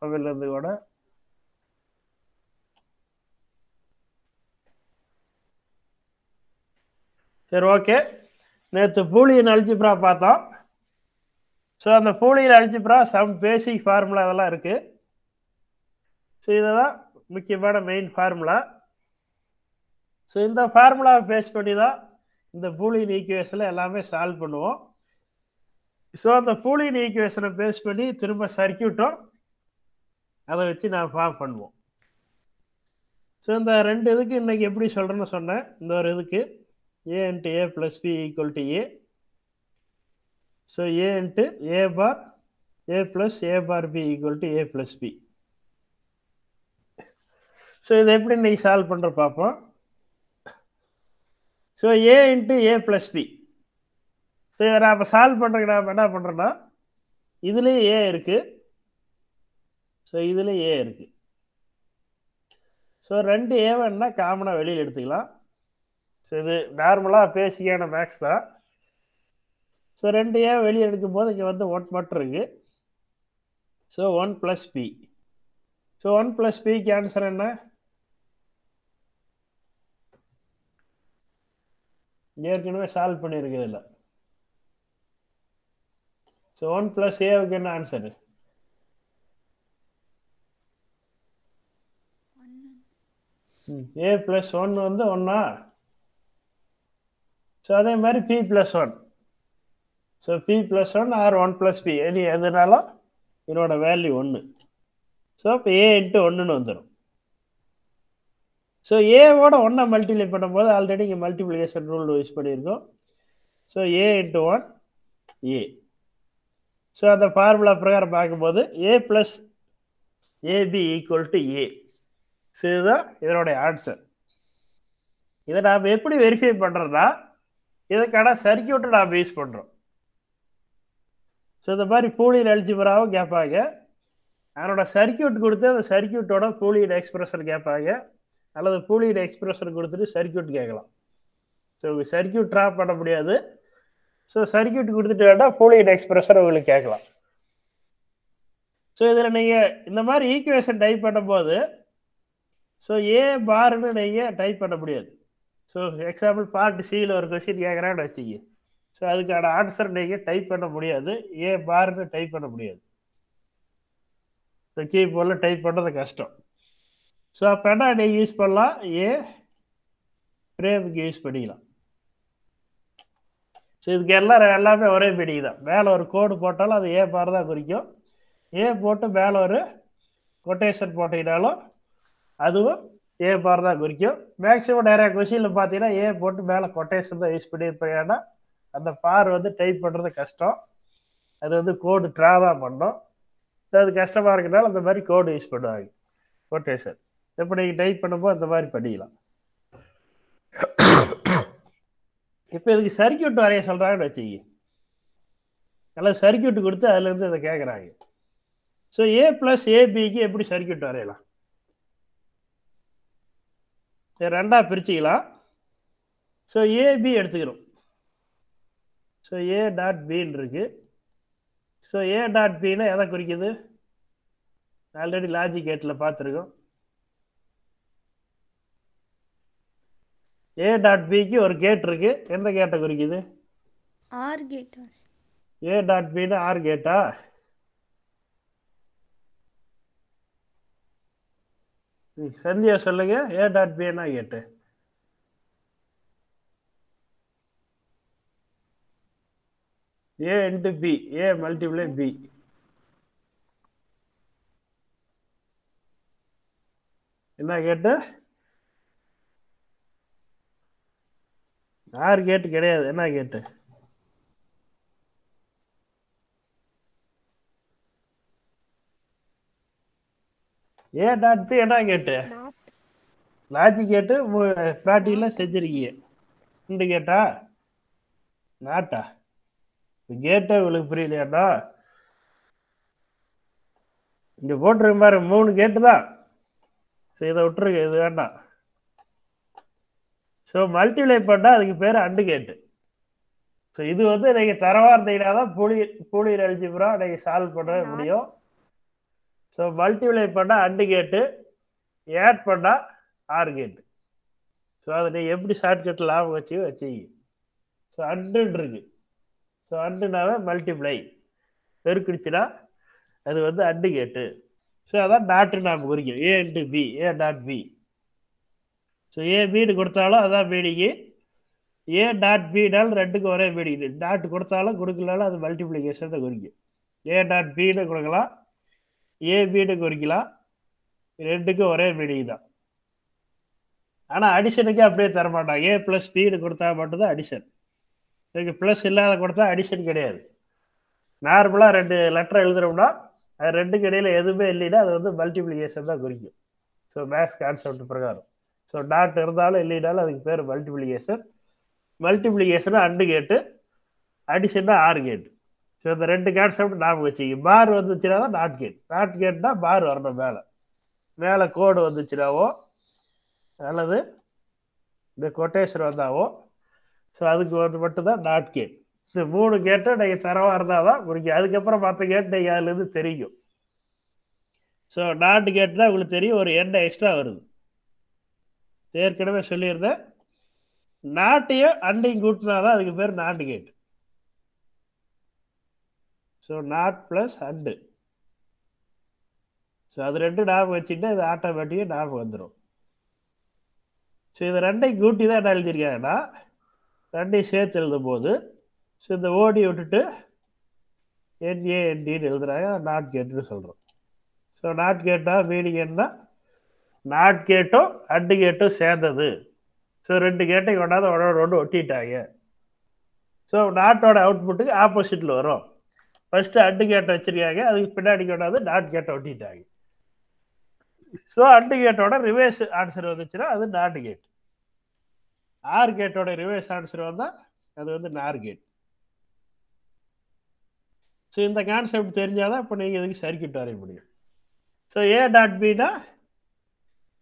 மொபைல்லேருந்து கூட. சரி, ஓகே. நேற்று பூலியன் அல்ஜிப்ரா பார்த்தோம். ஸோ அந்த Boolean algebra some basic formula அதெல்லாம் இருக்குது. ஸோ இதுதான் முக்கியமான மெயின் ஃபார்முலா. ஸோ இந்த ஃபார்முலாவை பேஸ் பண்ணி தான் இந்த பூலியன் ஈக்குவேஷனில் எல்லாமே சால்வ் பண்ணுவோம். ஸோ அந்த பூலியன் ஈக்குவேஷனை பேஸ் பண்ணி திரும்ப சர்க்கியூட்டும் அதை வச்சு நான் ஃபார்ம் பண்ணுவோம். ஸோ இந்த ரெண்டு இதுக்கு இன்னைக்கு எப்படி சொல்கிறேன்னு சொன்னேன். இந்த ஒரு இதுக்கு a into a plus b equal to a. So a into a bar a plus a bar b equal to a plus b. So இதை எப்படி இன்னைக்கு சால்வ் பண்ணுற பார்ப்போம். So a into a plus b. So இதை நான் இப்போ solve பண்ணுறதுக்கு நான் என்ன பண்ணுறேன்னா, இதுலேயே a இருக்குது. ஸோ இதில் a இருக்குது. ஸோ ரெண்டு ஏவன்னா காமனாக வெளியில் எடுத்துக்கலாம். ஸோ இது நார்மலாக பேசிக்கான மேக்ஸ் தான். ஸோ ரெண்டு ஏ வெளியே எடுக்கும்போது இங்கே வந்து 1 மட்டும் இருக்குது. So 1 + b. ஸோ 1 + bக்கு ஆன்சர் என்ன? ஏற்கனவே சால்வ் பண்ணியிருக்கு இதில். ஸோ 1 + ஏவுக்கு என்ன ஆன்சரு? a + 1 வந்து 1. ஸோ அதே மாதிரி p + 1. So p + 1 or 1 + p any எதுனாலும் இதனோட வேல்யூ 1. ஸோ இப்போ a × 1ன்னு வந்துடும். ஸோ ஏவோட 1 மல்டிப்ளை பண்ணும்போது ஆல்ரெடி இங்கே மல்டிப்ளிகேஷன் ரூல் யூஸ் பண்ணியிருக்கோம். So a × 1 a. ஸோ அந்த ஃபார்முலா பிரகாரம் பார்க்கும்போது a + ab = a. ஸோ இதுதான் இதனுடைய ஆன்சர். இதை நாம் எப்படி வெரிஃபை பண்ணுறோன்னா, இதுக்கான சர்க்கியூட்டை நாம் யூஸ் பண்ணுறோம். ஸோ இந்த மாதிரி பூலியன் அல்ஜிப்ராவும் கேட்பாங்க. அதனோட சர்க்கியூட் கொடுத்து அந்த சர்க்கியூட்டோட பூலியன் எக்ஸ்பிரஷன் கேட்பாங்க, அல்லது பூலியன் எக்ஸ்பிரஷன் கொடுத்துட்டு சர்க்கியூட் கேட்கலாம். ஸோ சர்க்கியூட் ட்ரா பண்ண முடியாது. ஸோ சர்க்கியூட் கொடுத்துட்டு வேண்டாம் பூலியன் எக்ஸ்பிரஷன் உங்களுக்கு கேட்கலாம். ஸோ இதில் நீங்கள் இந்த மாதிரி ஈக்குவேஷன் டைப் பண்ணும்போது ஸோ ஏ பார்னு நீங்கள் டைப் பண்ண முடியாது. ஸோ எக்ஸாம்பிள் பார்ட் சியில் ஒரு கொஸ்டின் கேட்குறான்னு வச்சுக்க. ஸோ அதுக்கான ஆன்சர் நீங்கள் டைப் பண்ண முடியாது, ஏ பார்னு டைப் பண்ண முடியாது. ஸோ கீபோர்டில் டைப் பண்ணுறது கஷ்டம். ஸோ அப்போ என்ன நீங்கள் யூஸ் பண்ணலாம், ஏ ஃப்ரேமுக்கு யூஸ் பண்ணிக்கலாம். ஸோ இதுக்கு எல்லாமே ஒரே மீனிங் தான். மேலே ஒரு கோடு போட்டாலும் அது ஏ பார் தான் குறிக்கும். ஏ போட்டு மேலே ஒரு கொட்டேஷன் போட்டிங்கனாலும் அதுவும் ஏ பார் தான் குறிக்கும். மேக்ஸிமம் நிறையா கொஸ்டினில் பார்த்தீங்கன்னா ஏ போட்டு மேலே கொட்டேஷன் தான் யூஸ் பண்ணியிருப்பேன். ஏன்னா அந்த பார் வந்து டைப் பண்ணுறது கஷ்டம். அது வந்து கோடு ட்ரா தான் பண்ணோம். அது கஷ்டமாக இருக்கிறனால அந்த மாதிரி கோடு யூஸ் பண்ணுவாங்க, கொட்டேஷன். இப்போ நீங்கள் டைப் பண்ணும்போது அந்த மாதிரி பண்ணிக்கலாம். இப்போ இதுக்கு சர்க்கியூட் வரைய சொல்கிறாங்கன்னு வச்சுக்கி, நல்லா சர்க்கியூட் கொடுத்து அதுலேருந்து இதை கேட்குறாங்க. ஸோ a + abக்கு எப்படி சர்க்கியூட் வரையலாம்? ரெண்டாக பிரிச்சுக்கலாம். ஸோ ஏபி எடுத்துக்கிறோம். ஸோ a.b இருக்கு. ஸோ a.bனா எதை குறிக்குது? ஆல்ரெடி லாஜிக் கேட்டில் பார்த்துருக்கோம். a.bக்கு ஒரு கேட் இருக்கு. எந்த கேட்டை குறிக்குது? R gate. a.bனா ஆர் கேட்டா? சந்தியா சொல்லுங்க, a.b என்ன கேட்டு? a × b, a multiply b. என்ன கேட்டு? ஆர் கேட்டு கிடையாது. என்ன கேட்டு? a.b என்ன கேட்டு? லாஜிக் கேட்டு ப்ராக்டிக்கலாக செஞ்சிருக்கீங்க. ரெண்டு கேட்டா? நாட்டா? கேட்டே உங்களுக்கு புரியலையாட்டா? இங்கே போட்டிருக்க பாரு 3 கேட்டு தான். ஸோ இதை விட்டுருக்கு, இது வேண்டாம். ஸோ மல்டிப்ளை பண்ணால் அதுக்கு பேர் அண்டு கேட்டு. ஸோ இது வந்து நீங்கள் தரவாக இருந்தீங்கன்னா தான் பூலியன் அல்ஜிப்ரா நீங்கள் சால்வ் பண்ண முடியும். ஸோ மல்டிப்ளை பண்ணால் அண்டு கேட்டு, ஆட் பண்ணால் ஆர் கேட்டு. ஸோ அதை நீ எப்படி ஷார்ட்கட்டில் லாபம் வச்சுக்கி. ஸோ அண்டுன்னு இருக்கு. ஸோ அண்டுனாவே மல்டிப்ளை, பெருக்கிடுச்சுன்னா அது வந்து அண்டு கேட்டு. ஸோ அதான் டாட்டு நாம் குறிக்கும். A into B, A dot B. So A பின்னு கொடுத்தாலும் அதான் மீனிங்கு. ஏ டாட் பினாலும் ரெண்டுக்கும் ஒரே மீனிங். டாட் கொடுத்தாலும் கொடுக்கலாலும் அது மல்டிப்ளிகேஷன் தான் குறிக்கும். ஏ டாட் பின்னு கொடுக்கலாம், ஏ பின்னு குறிக்கலாம், ரெண்டுக்கும் ஒரே மீனிங் தான். ஆனால் அடிஷனுக்கு அப்படியே தரமாட்டாங்க. ஏ ப்ளஸ் பின்னு கொடுத்தா மட்டும்தான் அடிஷன். இதுக்கு ப்ளஸ் இல்லாத கொடுத்தா அடிஷன் கிடையாது. நார்மலாக 2 லெட்டர் எழுதுறோம்னா அது ரெண்டுக்கு இடையில எதுவுமே இல்லைன்னா அது வந்து மல்டிப்ளிகேஷன் தான் குறிக்கும். ஸோ மேக்ஸ் கான்செப்ட் பிரகாரம். ஸோ டாட் இருந்தாலும் இல்லைனாலும் அதுக்கு பேர் மல்டிப்ளிகேஷன். மல்டிப்ளிகேஷனாக அண்டு கேட்டு, அடிஷன்னா ஆர் கேட்டு. ஸோ இந்த 2 கான்செப்ட் ஞாபகம் வச்சுக்கி. பார் வந்துச்சுன்னா தான் நாட் கேட். நாட் கேட்னா பார் வரணும் மேலே. மேலே கோடு வந்துச்சுனாவோ அல்லது இந்த கொட்டேஷன் வந்தாவோ ஸோ அதுக்கு வந்து மட்டும்தான் நாட் கேட். ஸோ 3 கேட்டு நீங்கள் தரவாக இருந்தால் தான் முடிக்கும். அதுக்கப்புறம் மற்ற கேட் நீங்கள் அதுலேருந்து தெரியும். ஸோ நாட் கேட்னா உங்களுக்கு தெரியும் ஒரு எண்ணெய் எக்ஸ்ட்ரா வருது. ஏற்கனவே சொல்லியிருந்தேன், நாட்டையும் அண்டையும் கூட்டினா தான் அதுக்கு பேர் not gate. So not plus and. So அது 2 ஞாபகம் வச்சுட்டு இது ஆட்டோமேட்டிக்காக ஞாபகம் வந்துடும். ஸோ இது 2ஐயும் கூட்டி தான் என்ன எழுதியிருக்காங்கன்னா 2ஐயும் சேர்த்து எழுதும் போது ஸோ இந்த ஓடி விட்டுட்டு என்ஏஎன்டின்னு எழுதுறாங்க. நாட் கேட்டுன்னு சொல்கிறோம். ஸோ நாட் கேட்டால் மீனிங் என்ன? நாட் கேட்டும் அண்டு கேட்டும் சேர்ந்தது. ஸோ 2 கேட்டையும் கொண்டாந்து ஒன்று ஒட்டிட்டாங்க. ஸோ நாட்டோட அவுட்புட்டுக்கு ஆப்போசிட்டில் வரும். ஃபஸ்ட்டு அண்டு கேட்டை வச்சுருக்காங்க, அதுக்கு பின்னாடி கொண்டாந்து நாட் கேட்டை ஒட்டிட்டாங்க. ஸோ அண்டு கேட்டோட ரிவர்ஸ் ஆன்சர் வந்துச்சுன்னா அது நாட் கேட். ஆர் கேட்டோட ரிவர்ஸ் ஆன்சர் வந்தால் அது வந்து நார் கேட். ஸோ இந்த கான்செப்ட் தெரிஞ்சாதான் இப்போ நீங்கள் இதுக்கு சர்க்கியூட் வரைய முடியும். ஸோ ஏ டாட் பினா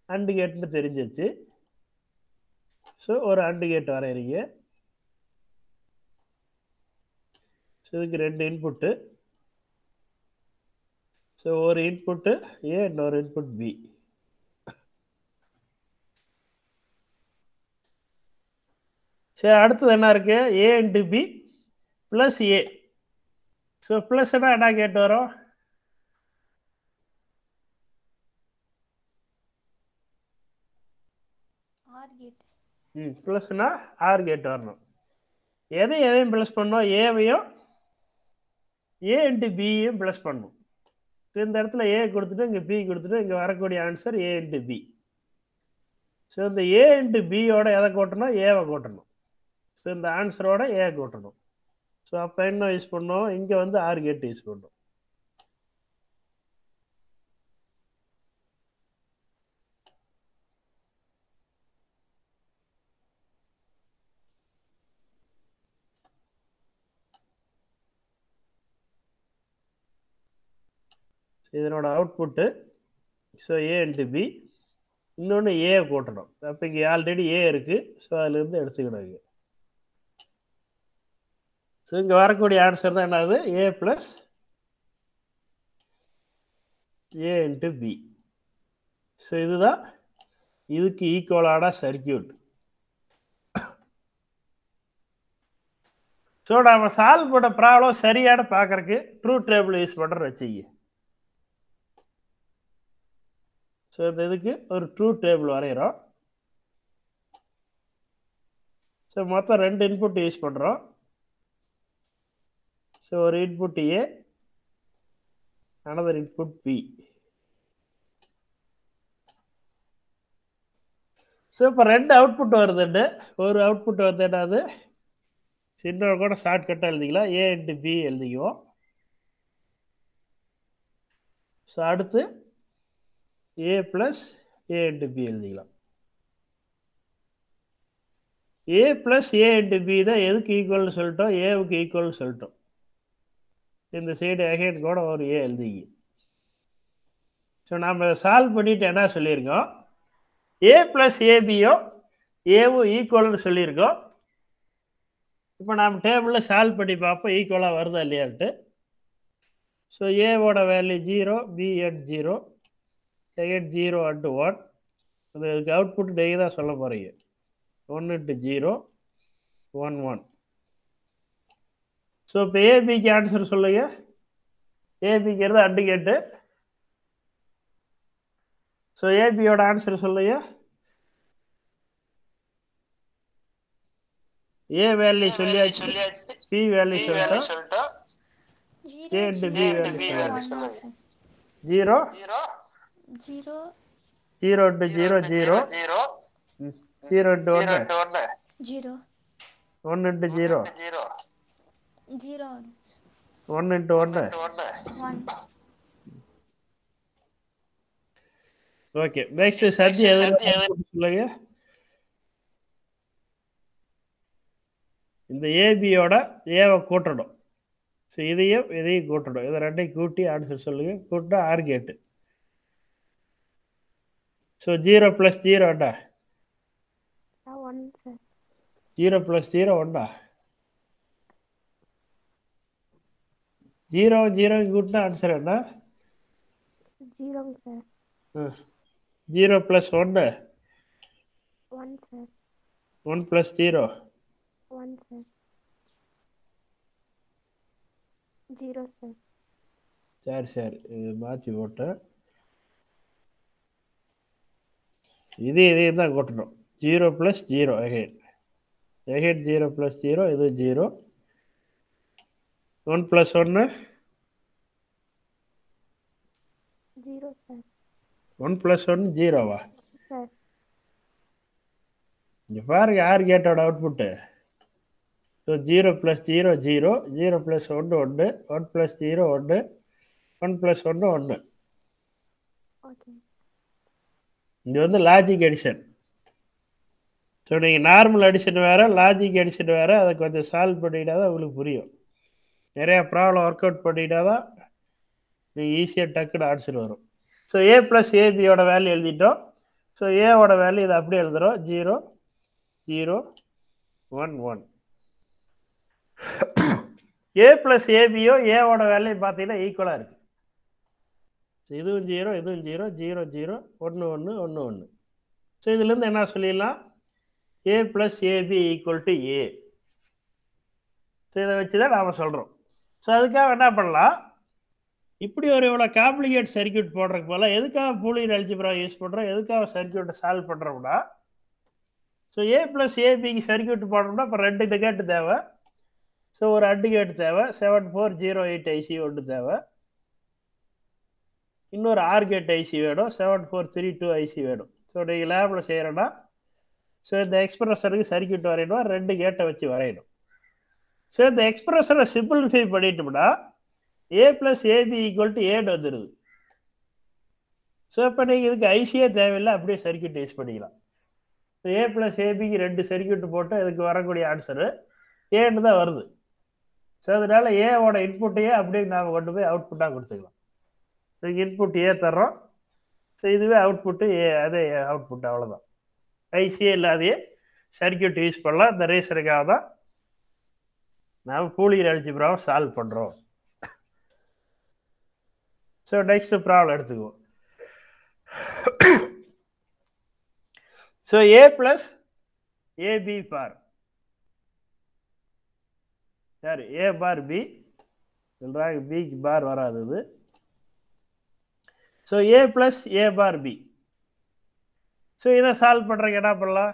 அண்டு கேட்னு தெரிஞ்சிச்சு. ஸோ ஒரு அண்டு கேட் வரைகிறீங்க. ஸோ இதுக்கு 2 இன்புட்டு. ஸோ ஒரு இன்புட்டு ஏ, இன்னொரு இன்புட் பி. சரி, அடுத்தது என்ன இருக்கு? A into B plus A. So ப்ளஸ்னா என்ன கேட்டு வரும்? ப்ளஸ்னா ஆர் கேட் வரணும். எதையும் ப்ளஸ் பண்ணோம்? ஏவையும் ஏ இன்ட்டு பியையும் ப்ளஸ் பண்ணும். ஸோ இந்த இடத்துல ஏ கொடுத்துட்டு இங்கே பி கொடுத்துட்டு இங்கே வரக்கூடிய answer A into B. So இந்த ஏ இன்ட்டு பியோட எதை கூட்டணும்? ஏவை கூட்டணும். ஸோ இந்த ஆன்சரோட ஏ கூட்டணும். ஸோ அப்போ என்ன யூஸ் பண்ணோம்? இங்கே வந்து ஆர் கேட் யூஸ் பண்ணோம். இதனோட அவுட்புட்டு ஸோ ஏ இன்ட்டு பி, இன்னொன்று ஏ கூட்டணும். அப்போ இங்கே ஆல்ரெடி ஏ இருக்குது. ஸோ அதுலேருந்து எடுத்துக்கணும். இங்கே ஸோ இங்கே வரக்கூடிய ஆன்சர் தான் என்னது? A plus A into B. So இதுதான் இதுக்கு ஈக்குவலான சர்க்கியூட். ஸோ நம்ம சால்வ் பண்ண ப்ராப்ளம் சரியான பார்க்கறதுக்கு ட்ரூத் டேபிள் யூஸ் பண்ணுற வச்சுக்க. ஸோ இந்த இதுக்கு ஒரு ட்ரூத் டேபிள் வரைகிறோம். ஸோ மொத்தம் 2 இன்புட் யூஸ் பண்ணுறோம். ஸோ ஒரு இன்புட் ஏ, another input பி. ஸோ இப்போ 2 அவுட்புட் வருதுண்டு. ஒரு அவுட்புட் வந்து என்னது? சின்ன கூட ஷார்ட்கட்டாக எழுதிக்கலாம். ஏ இன்ட்டு பி எழுதிக்குவோம். ஸோ அடுத்து ஏ ப்ளஸ் ஏ இன்ட்டு பி எழுதிக்கலாம். ஏ ப்ளஸ் ஏ இன்ட்டு பி தான் எதுக்கு ஈக்குவல்னு சொல்லிட்டோம்? ஏவுக்கு ஈக்குவல்னு சொல்லிட்டோம். இந்த சைடு அகைன் கூட ஒரு ஏ எழுதிங்க. ஸோ நம்ம சால்வ் பண்ணிட்டு என்ன சொல்லியிருக்கோம்? ஏ ப்ளஸ் ஏபியும் ஏவும் ஈக்குவல்னு சொல்லியிருக்கோம். இப்போ நம்ம டேபிளில் சால்வ் பண்ணி பார்ப்போம் ஈக்குவலாக வருதா இல்லையான்ட்டு. ஸோ ஏவோட value 0, B at 0, second 0 at 1. அதுக்கு அவுட்புட் நீங்கள் தான் சொல்ல போகிறீங்க. 1 இன்ட்டு 0, 1 1. ஸோ இப்போ ஏபிக்கு ஆன்சர் சொல்லுங்க. ஏபிங்கிறது அண்டு கேட்டு. ஸோ ஏபியோட ஆன்சர் சொல்லுங்க. ஏ வேல்யூ சொல்லியாச்சு, பி வேல்யூ சொல்லிட்டோம், ஏ இன்ட்டு பி வேல்யூ சொல்லுங்க. 0 0 0 into 0 0, 0 into 1 0 1 into 0 0 1 into 1. 1 okay, next சத்தி எதில் சொல்லுங்க. இந்த ஏபியோட ஏவை கூட்டணும். ஸோ இதையும் கூட்டணும். இதை ரெண்டையும் கூட்டி ஆன்சர் சொல்லுங்க. கூட்டினா ஆர் கேட்டு. ஸோ 0 + 0 என்ன? 1 சார். 0 + 0 1. 0 0 கூட்டினா ஆன்சர் என்ன? 0 சார். 0 + 1 1 சார். 1 + 0 1 சார். 0 சார். சரி இது மாற்றி போட்டேன். இதையும் தான் கூட்டணும். 0 + 0 அகைன் 0 + 0 இது 0, 1 + 1 0 சார். 1 + 1 0வா? சார். இங்கே பாருங்க ஆர் கேட்டோட அவுட்புட்டு. ஸோ 0 + 0 0, 0 + 1 1, 1 + 0 1, 1 + 1 1. ஓகே. இது வந்து லாஜிக் அடிஷன். ஸோ நீங்கள் நார்மல் அடிஷன் வேறு, லாஜிக் அடிஷன் வேறு. அதை கொஞ்சம் சால்வ் பண்ணிட்டா தான் உங்களுக்கு புரியும். நிறையா ப்ராப்ளம் ஒர்க் அவுட் பண்ணிட்டா தான் நீங்கள் ஈஸியாக டக்குன்னு ஆன்சர் வரும். ஸோ ஏ ப்ளஸ் ஏபியோட வேல்யூ எழுதிட்டோம். ஸோ ஏவோட வேல்யூ இதை அப்படியே எழுதுகிறோம். 0 0 1 1. ஏ ப்ளஸ் ஏபியோ ஏவோட வேல்யூ பார்த்தீங்கன்னா ஈக்குவலாக இருக்குது. ஸோ இதுவும் 0 இதுவும் 0 0 0 1 1 1 1. ஸோ இதுலேருந்து என்ன சொல்லிடலாம்? ஏ ப்ளஸ் ஏபி = ஏ. ஸோ இதை வச்சு தான் நாம் சொல்கிறோம். ஸோ அதுக்காக என்ன பண்ணலாம்? இப்படி ஒரு இவ்வளோ காம்ப்ளிகேட் சர்க்கியூட் போடுறதுக்கு போல எதுக்காக பூலியன் அல்ஜிப்ரா யூஸ் பண்ணுறோம், எதுக்காக சர்க்கியூட்டை சால்வ் பண்ணுறோம்னா, ஸோ ஏ ப்ளஸ் ஏபிக்கு சர்க்கியூட் போடணும்னா இப்போ 2 கேட்டு தேவை. ஸோ ஒரு அண்டு கேட்டு தேவை. 7408 ஐசி ஒன்று தேவை. இன்னொரு ஆர் கேட் ஐசி வேணும். 7432 ஐசி வேணும். ஸோ நீங்கள் லேபில் செய்கிறோன்னா, ஸோ இந்த எக்ஸ்பிரஷனுக்கு சர்க்கியூட் வரையணும். 2 கேட்டை வச்சு வரையணும். ஸோ இந்த எக்ஸ்பிரஷனை சிம்பிளிஃபை பண்ணிட்டோம்னா ஏ ப்ளஸ் ஏபி = ஏன்னு வந்துடுது. ஸோ இப்போ நீங்கள் இதுக்கு ஐசியே தேவையில்லை, அப்படியே சர்க்கியூட் யூஸ் பண்ணிக்கலாம். ஸோ ஏ ப்ளஸ் ஏபிக்கு 2 சர்க்கியூட் போட்டு இதுக்கு வரக்கூடிய ஆன்சரு ஏன்னு தான் வருது. ஸோ அதனால ஏவோட இன்புட்டையே அப்படியே நாம் கொண்டு போய் அவுட்புட்டாக கொடுத்துக்கலாம். இதுக்கு இன்புட் ஏ தர்றோம். ஸோ இதுவே அவுட்புட்டு ஏ, அதே அவுட்புட், அவ்வளோதான். ஐசியே இல்லாதையே சர்க்கியூட் யூஸ் பண்ணலாம். இந்த ரீசனுக்காக தான் நாம் பூலியன் அல்ஜிப்ராவை சால்வ் பண்ணுறோம். ஸோ நெக்ஸ்ட் ப்ராப்ளம் எடுத்துக்குவோம். ஸோ ஏ ப்ளஸ் ஏபி பார், சரி ஏ பார் பி சொல்கிறாங்க, பிக்கு பார் வராது இது. So A plus A bar B. So இதை சால்வ் பண்ணுறதுக்கு என்ன பண்ணலாம்?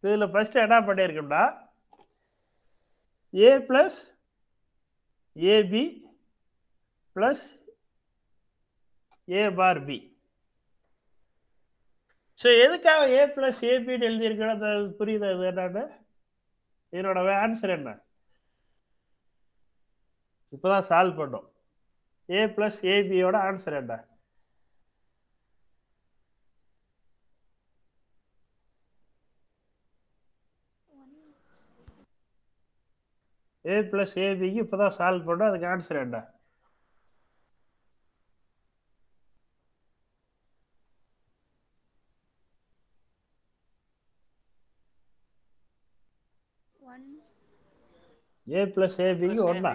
இதில் ஃபஸ்ட்டு என்ன பண்ணியிருக்கோம்னா, ஏ plus AB plus A bar B. So எதுக்காக ஏ ப்ளஸ் ஏபின்னு எழுதியிருக்கணும்? அது புரியுதா? இது என்னன்னு இதனோட ஆன்சர் என்ன? இப்போ தான் சால்வ் பண்ணோம். ஏ ப்ளஸ் ஏபியோட ஆன்சர் என்ன? ஏ ப்ளஸ் ஏபிக்கு இப்போ தான் சால்வ் பண்ணோம். அதுக்கு ஆன்சர் என்ன? a plus ab க்கு 1 A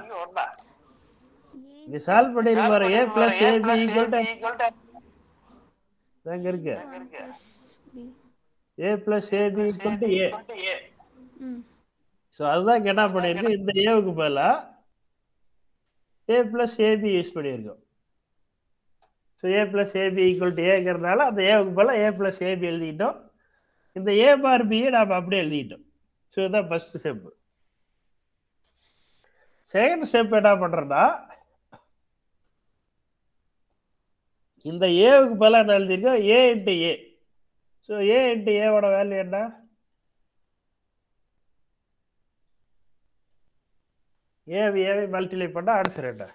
இங்க சால்வ் பண்ணிருக்கு பாரு a plus ab equal to எங்க இருக்கு 1 plus b. a plus ab equal to a ம் ஸோ அதுதான் இங்க என்ன பண்ணியிருக்கு இந்த ஏவுக்கு பதிலா a plus ab யூஸ் பண்ணியிருக்கோம் so a plus ab equal to ஏங்கிறதுனால அந்த ஏவுக்கு பதிலா a plus ab எழுதிக்கிட்டோம் இந்த a bar b நாம் அப்படியே எழுதிக்கிட்டோம் ஸோ இதுதான் ஃபர்ஸ்ட் ஸ்டெப் செகண்ட் ஸ்டெப் என்ன பண்றோம்னா இந்த ஏவுக்கு பதிலா என்ன எழுதியிருக்கோம் a into a so a into ஏவோட வேல்யூ என்ன ஏவி மல்டிப்ளை பண்ணால் ஆன்சர் என்ன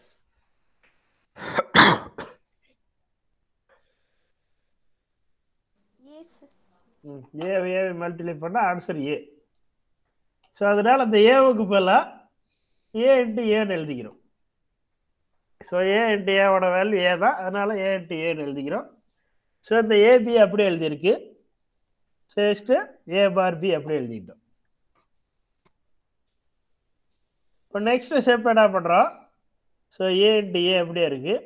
yes ஏவி மல்டிப்ளை பண்ணால் ஆன்சர் ஏ ஸோ அதனால அந்த ஏவுக்கு பதிலாக ஏ இன்ட்டு ஏன்னு எழுதிக்கிறோம் ஸோ ஏ இன்ட்டு ஏவோட வேல்யூ ஏ தான் அதனால ஏ இன்ட்டு ஏன்னு எழுதிக்கிறோம் ஸோ இந்த ஏபி அப்படியே எழுதியிருக்கு நெக்ஸ்ட்டு ஏ பார் பி அப்படியே எழுதிக்கிட்டோம் இப்போ நெக்ஸ்ட் ஸ்டெப் என்ன பண்ணுறோம் ஸோ ஏ இன்ட்டு ஏ அப்படியே இருக்குது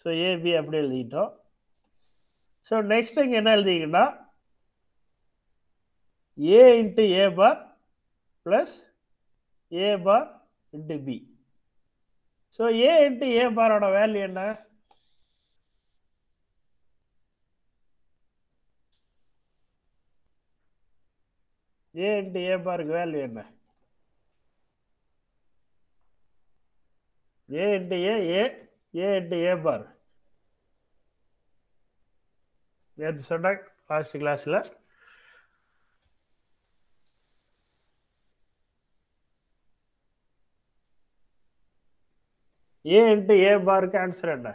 ஸோ ஏபி அப்படியே எழுதிக்கிட்டோம் ஸோ நெக்ஸ்ட் இங்கே என்ன எழுதிக்கிட்டோம்னா ஏ into A bar plus A bar into B so A into ஏ பாரோட வேல்யூ என்ன ஏ இன்ட்டு ஏ பாருக்கு வேல்யூ என்ன A into A into A பார் நேற்று சொன்னாங்க லாஸ்ட் கிளாஸில் ஏ இன்ட்டு ஏ பாருக்கு ஆன்சர் என்ன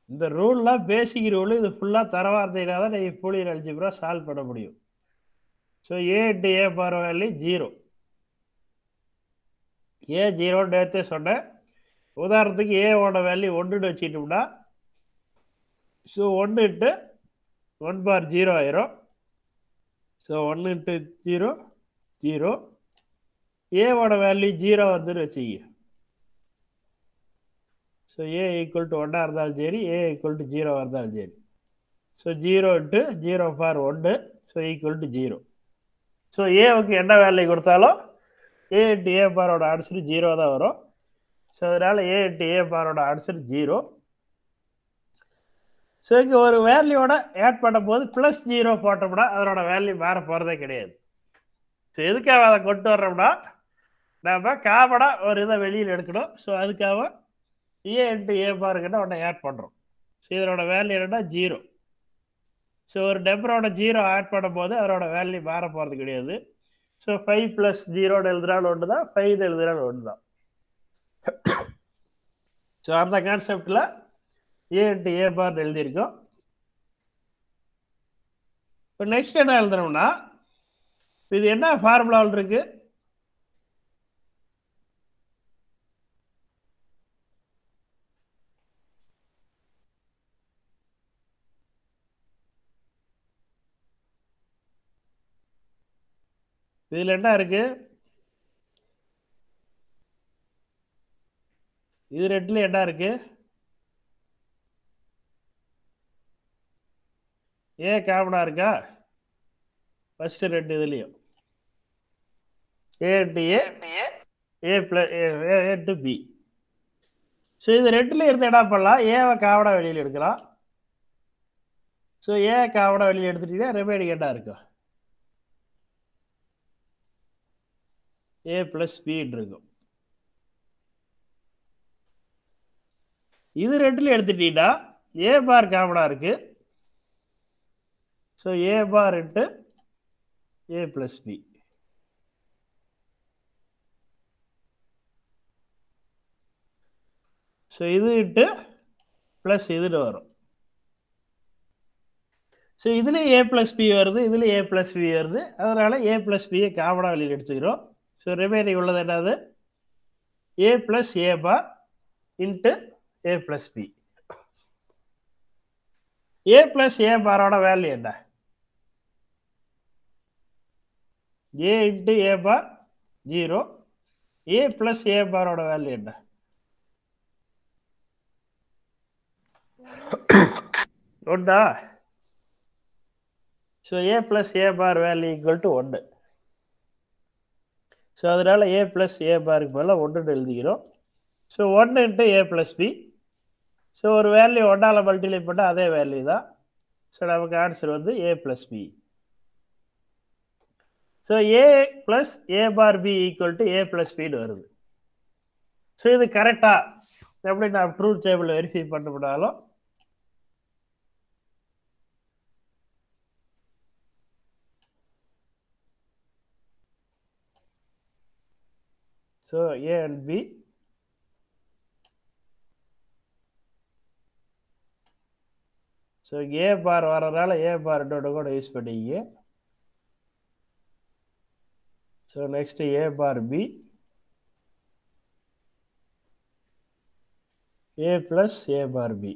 இந்த ரூல்லாம் பேசிக் ரூல் இது ஃபுல்லாக தரவார்த்தையினா தான் நீங்கள் பூலியன் அல்ஜிப்ரா சால்வ் பண்ண முடியும் so A into A bar value 0 ஏ 0 நேரத்தே சொன்னேன் உதாரணத்துக்கு ஏவோட வேல்யூ 1ன்னு வச்சுக்கிட்டோம்னா ஸோ 1 இன்ட்டு 1 பார் 0 ஆயிரும் ஸோ 1 இன்ட்டு 0 0 ஏவோட வேல்யூ 0 வந்துன்னு வச்சுக்க ஸோ ஏ ஈக்குவல் டு 1 இருந்தாலும் சரி ஏ ஈக்குவல் டு 0 இருந்தாலும் சரி so 0 into 0 bar 1 so equal to 0 so ஏவுக்கு என்ன வேல்யூ கொடுத்தாலும் ஏ இன்ட்டு ஏ பாரோட ஆன்சர் 0 தான் வரும் ஸோ அதனால் ஏ இன்ட்டு ஏ பாரோட ஆன்சர் 0 ஸோ இங்கே ஒரு வேல்யூவோட ஆட் பண்ணும்போது ப்ளஸ் 0 போட்டோம்னா அதனோட வேல்யூ மாற போகிறதே கிடையாது ஸோ எதுக்காக அதை கொண்டு வர்றோம்னா நம்ம காமனாக ஒரு இதை வெளியில் எடுக்கணும் ஸோ அதுக்காக ஏ இன்ட்டு ஏ பாருங்கன்னா ஒன்று ஆட் பண்ணுறோம் ஸோ இதனோட வேல்யூ என்னன்னா 0 ஸோ ஒரு நம்பரோட 0 ஆட் பண்ணும்போது அதனோட வேல்யூ மாற போகிறது கிடையாது ஸோ 5 + 0 எழுதுனாலும் ஒன்று தான் 5 எழுதுனாலும் ஒன்று தான் ஸோ அந்த கான்செப்டில் ஏ இன்ட்டு ஏ பார் எழுதியிருக்கோம் இப்போ நெக்ஸ்ட் என்ன எழுதுறோம்னா இது என்ன ஃபார்முலாவில் இருக்கு இதில் என்ன இருக்கு இது ரெண்டுல என்ன இருக்கு ஏ காமனா இருக்கா ஃபர்ஸ்ட் ரெண்டு இதுலையும் ஏ into A plus A into B so இது ரெண்டுல இருந்து என்ன பண்ணலாம் ஏவை காமனா வெளியில் எடுக்கலாம் ஸோ ஏ காமனா வெளியில் எடுத்துட்டீங்கன்னா ரிமைனிங் என்ன இருக்கும் ஏ ப்ளஸ் பின்னு இருக்கும் இது ரெண்டுல எடுத்துட்டீங்கன்னா ஏ பார் காமனா இருக்கு so A bar into A plus B so இது இன்ட்டு ப்ளஸ் இதுன்னு வரும் ஸோ இதுலேயும் ஏ ப்ளஸ் பி வருது இதுலேயும் ஏ ப்ளஸ் பி வருது அதனால் ஏ ப்ளஸ் பியை காமனாக வெளியில் எடுத்துக்கிறோம் ஸோ ரிமைனிங் உள்ளது என்னது A plus A bar into A plus B A plus A பாரோட வேல்யூ என்ன A into A bar 0, A plus A பாரோட வேல்யூ என்ன? ஒன்றா? So A plus A bar value equal to 1. So அதனால் A plus A பாருக்கு பதிலாக 1 எழுதிக்கிறோம். So 1 into A plus B. So ஒரு வேல்யூ 1ஆல் மல்டிப்ளை பண்ணால் அதே வேல்யூ தான். ஸோ நமக்கு ஆன்சர் வந்து A plus B. So A plus A bar B equal to A plus பின்னு வருது. ஸோ இது கரெக்டாக எப்படி நான் ட்ரூத் டேபிள் வெரிஃபை பண்ணப்படாலும் so A and B so A bar வரதுனால ஏ பார் கூட யூஸ் பண்ணிங்க. So next A bar B A plus A bar B.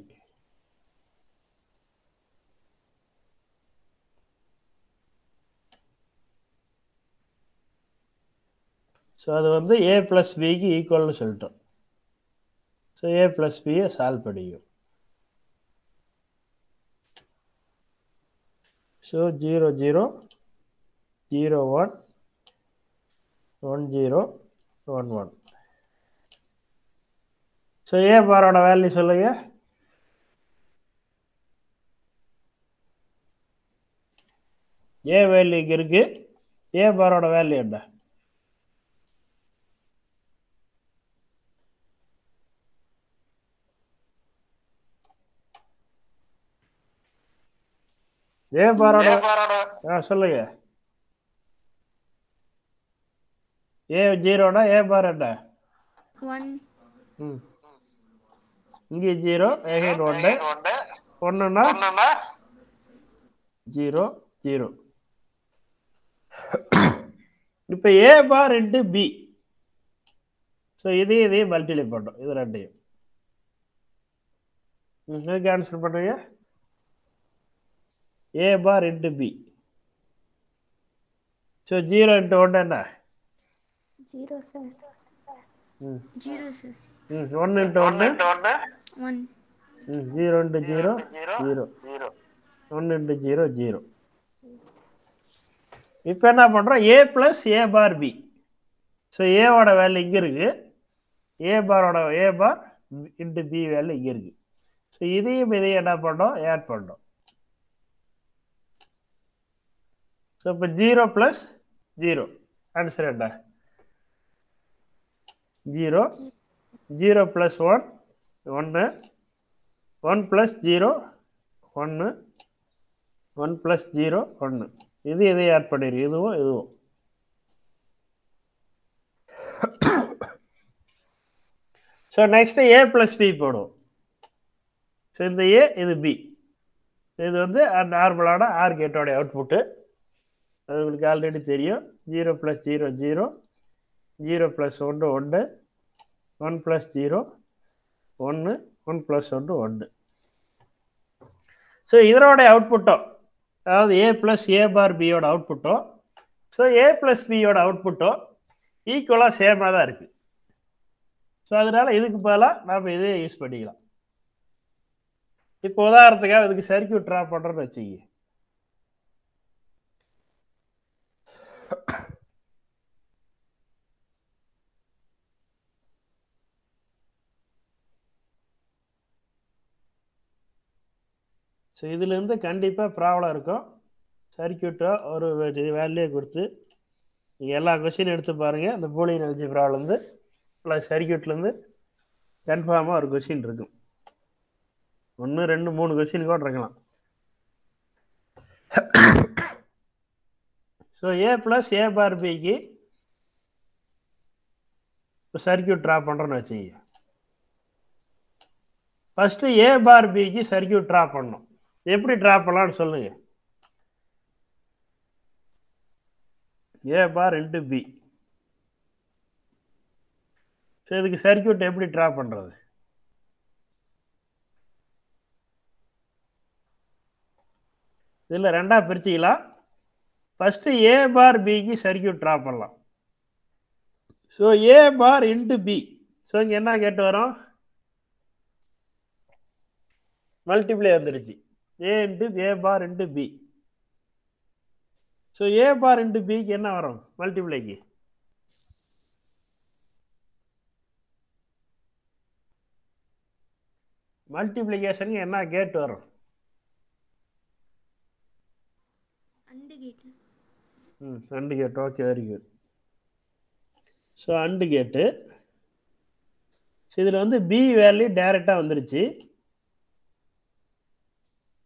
So அது வந்து ஏ ப்ளஸ் பிக்கு ஈக்குவல்னு சொல்லிட்டோம். ஸோ ஏ ப்ளஸ் பியை சால்வ் பண்ணிக்கும். ஸோ 0 0 0 1 1 0 1 1. ஸோ ஏ பாரோட வேல்யூ சொல்லுங்க. ஏ வேல்யூ இங்கே இருக்கு. ஏ பாரோட வேல்யூ என்ன? ஏ பாரோட சொல்லுங்க. ஏ 0னா ஏ பார் என்ன? 1. இங்கே 0 அகைன் 1 1னா 0 0. இப்போ A bar into B. So இதையும் மல்டிப்ளை பண்ணோம் இது ரெண்டையும். இதுக்கு ஆன்சர் பண்ணுங்க. A bar into B. So 0 into 1 என்ன? 0 sir. 0 sir. 1 into 1 1. 0 into 0 0. 1 into 0 0. இப்போ என்ன பண்ணுறோம்? A plus A bar B. So ஏவோட வேல்யூ இங்கே இருக்கு. ஏ பாரோட A bar into B value இங்கே இருக்கு. ஸோ இதையும் என்ன பண்ணோம்? ஆட் பண்ணோம். ஸோ இப்போ 0 ப்ளஸ் 0 ஆன்சர் என்ன? 0 0 ப்ளஸ் 1 1 1 ப்ளஸ் 0 1 1 ப்ளஸ் 0 1. இதையும் ஆட் பண்ணிடு. இதுவும் ஸோ நெக்ஸ்ட் ஏ ப்ளஸ் பி போடுவோம். ஸோ இந்த ஏ இது பி. இது வந்து நார்மலான ஆர் கேட்டோடைய அவுட்புட்டு. அது உங்களுக்கு ஆல்ரெடி தெரியும். 0 plus 0 0 0 plus 1 1 1 plus 0 1 1 plus 1 1. So இதனோடைய அவுட்புட்டும் அதாவது ஏ ப்ளஸ் ஏ பார் பியோட அவுட்புட்டும் ஸோ ஏ ப்ளஸ் பியோட அவுட்புட்டும் ஈக்குவலாக சேமாக தான் இருக்குது. ஸோ அதனால் இதுக்கு பதிலாக நாம் இதே யூஸ் பண்ணிக்கலாம். இப்போ உதாரணத்துக்காக இதுக்கு சர்க்யூட் ட்ரா பண்ணுறோன்னு வச்சுக்கி. ஸோ இதுலேருந்து கண்டிப்பாக ப்ராப்ளம் இருக்கும். சர்க்யூட்டோ ஒரு வேல்யூ கொடுத்து நீங்கள் எல்லா கொஸ்டின் எடுத்து பாருங்கள். அந்த பூலியன் அல்ஜிப்ராலேருந்து ப்ளஸ் சர்க்யூட்லேருந்து கன்ஃபார்மாக ஒரு கொஸ்டின் இருக்கும். 1 2 3 கொஸ்டின் கூட இருக்கலாம். ஸோ ஏ ப்ளஸ் ஏ பார் பிக்கு இப்போ சர்க்யூட் ட்ரா பண்ணுறோன்னு வச்சுக்கோங்க. ஃபஸ்ட்டு ஏ பார் பிக்கு சர்க்யூட் ட்ரா பண்ணணும். எப்படி ட்ரா பண்ணலான்னு சொல்லுங்க. ஏ பார் இன்ட்டு பி. ஸோ இதுக்கு சர்க்யூட் எப்படி ட்ரா பண்ணுறது? இதில் ரெண்டாக பிரிச்சுக்கலாம். ஃபஸ்ட்டு ஏ பார் பிக்கு சர்க்கியூட் ட்ரா பண்ணலாம். So A bar into B. So இங்கே என்ன கேட்டு வரும்? மல்டிப்ளை வந்துருச்சு. ஏ into A bar into B. So A bar into பிக்கு என்ன வரும் மல்டிப்ளைக்கு? மல்டிப்ளிகேஷனுக்கு என்ன கேட் வரும்? And gate. And gate. Okay, very good. So and gate. So இதில் வந்து பி வேல்யூ டைரெக்டாக வந்துருச்சு.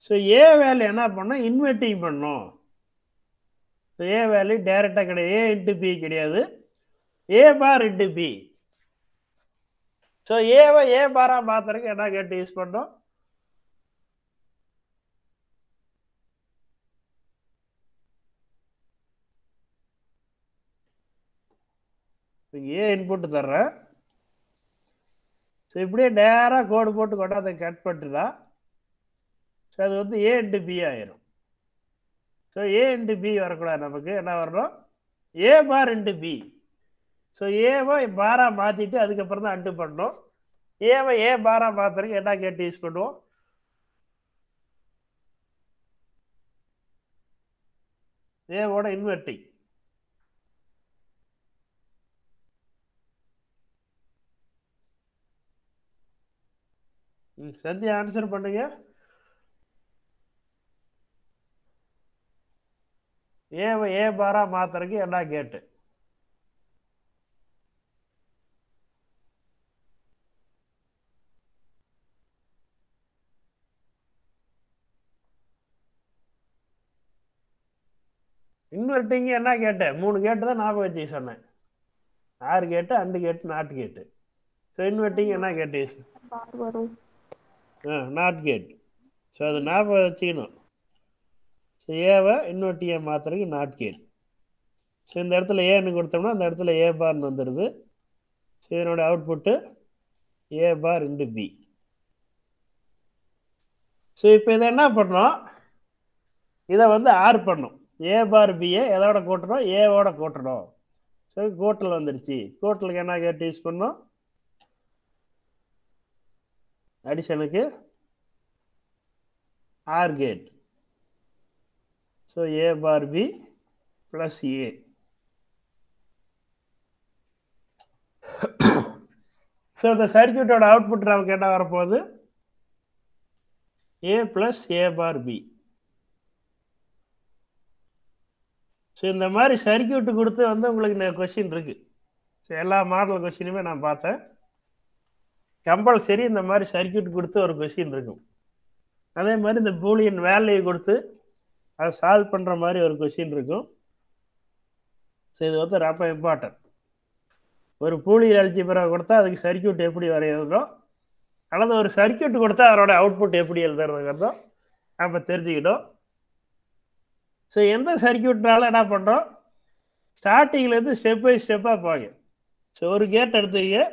ஸோ ஏ வேல்யூ என்ன பண்ணோம்? இன்வெர்ட்டிங் பண்ணோம். ஸோ ஏ வேல்யூ டைரெக்டாக கிடையாது, ஏ இன்ட்டு பி கிடையாது, ஏ பார் இன்ட்டு பி. ஸோ ஏவை ஏ பாராக மாற்றுறதுக்கு என்ன கேட்டு யூஸ் பண்ணோம்? ஏ இன்புட்டு தர்றேன். ஸோ இப்படியே நேராக கோடு போட்டு கொண்டாந்து கட் பண்ணிட்டுனா ஸோ அது வந்து ஏ இன்ட்டு பி ஆயிரும். ஸோ ஏ இன்ட்டு பி வரக்கூடாது, நமக்கு என்ன வரணும்? ஏ பார் இன்ட்டு பி. ஸோ ஏவை பாராக மாற்றிட்டு அதுக்கப்புறம் தான் அண்டு பண்ணணும். ஏவை ஏ பாராக மாற்றுறதுக்கு என்ன கேட்டு யூஸ் பண்ணுவோம்? ஏவோட இன்வெர்ட்டிங். சந்தியா ஆன்சர் பண்ணுங்க. ஏவை ஏ பாரா மாத்துறதுக்கு என்ன கேட்டு? இன்வெர்ட்டிங் என்ன கேட்டு? 3 கேட்டு தான் ஞாபகம் வச்சு சொன்னேன். 6 கேட்டு, அண்டு கேட்டு, நாட் கேட்டு. ஸோ இன்வெர்ட்டிங் என்ன கேட்டு? Not gate. ஸோ அது ஞாபகம் வச்சுக்கணும். ஸோ ஏவை இன்வெர்ட்டிங்கை மாத்துறதுக்கு நாட் கேட். ஸோ இந்த இடத்துல ஏன்னு கொடுத்தோம்னா அந்த இடத்துல ஏ பார்னு வந்துடுது. ஸோ இதனோட அவுட்புட்டு ஏ பார் இன்டு பி. ஸோ இப்போ இதை என்ன பண்ணோம்? இதை வந்து ஆர் பண்ணும். ஏ பார் பியை எதோட கூட்டணும்? ஏவோட கூட்டணும். ஸோ கூட்டல் வந்துடுச்சு. கூட்டலுக்கு என்ன கேட்டு யூஸ் பண்ணோம்? அடிஷனுக்கு R gate. So A bar B plus A. So இந்த சர்க்கியூட்டோட அவுட்புட் நமக்கு என்ன வரப்போகுது? ஏ plus A bar B. So இந்த மாதிரி சர்க்கியூட்டு கொடுத்து வந்து உங்களுக்கு கொஸ்டின் இருக்கு. ஸோ எல்லா மாடல் கொஸ்டினுமே நான் பார்த்தேன். கம்பல்சரி இந்த மாதிரி சர்க்கியூட் கொடுத்து ஒரு கொஸ்டின் இருக்கும். அதே மாதிரி இந்த பூலியன் வேல்யூ கொடுத்து அதை சால்வ் பண்ணுற மாதிரி ஒரு கொஸ்டின் இருக்கும். ஸோ இது வந்து ரொம்ப இம்பார்ட்டன்ட். ஒரு பூலியன் அல்ஜிப்ரா கொடுத்தா அதுக்கு சர்க்கியூட் எப்படி வரையறதோ அல்லது ஒரு சர்க்கியூட் கொடுத்தா அதோட அவுட்புட் எப்படி எழுதுறதுங்கிறதோ நம்ம தெரிஞ்சுக்கிட்டோம். ஸோ எந்த சர்க்கியூட்னால என்ன பண்ணுறோம்? ஸ்டார்டிங்லேருந்து ஸ்டெப் பை ஸ்டெப்பாக போங்க. ஸோ ஒரு கேட் எடுத்துக்க,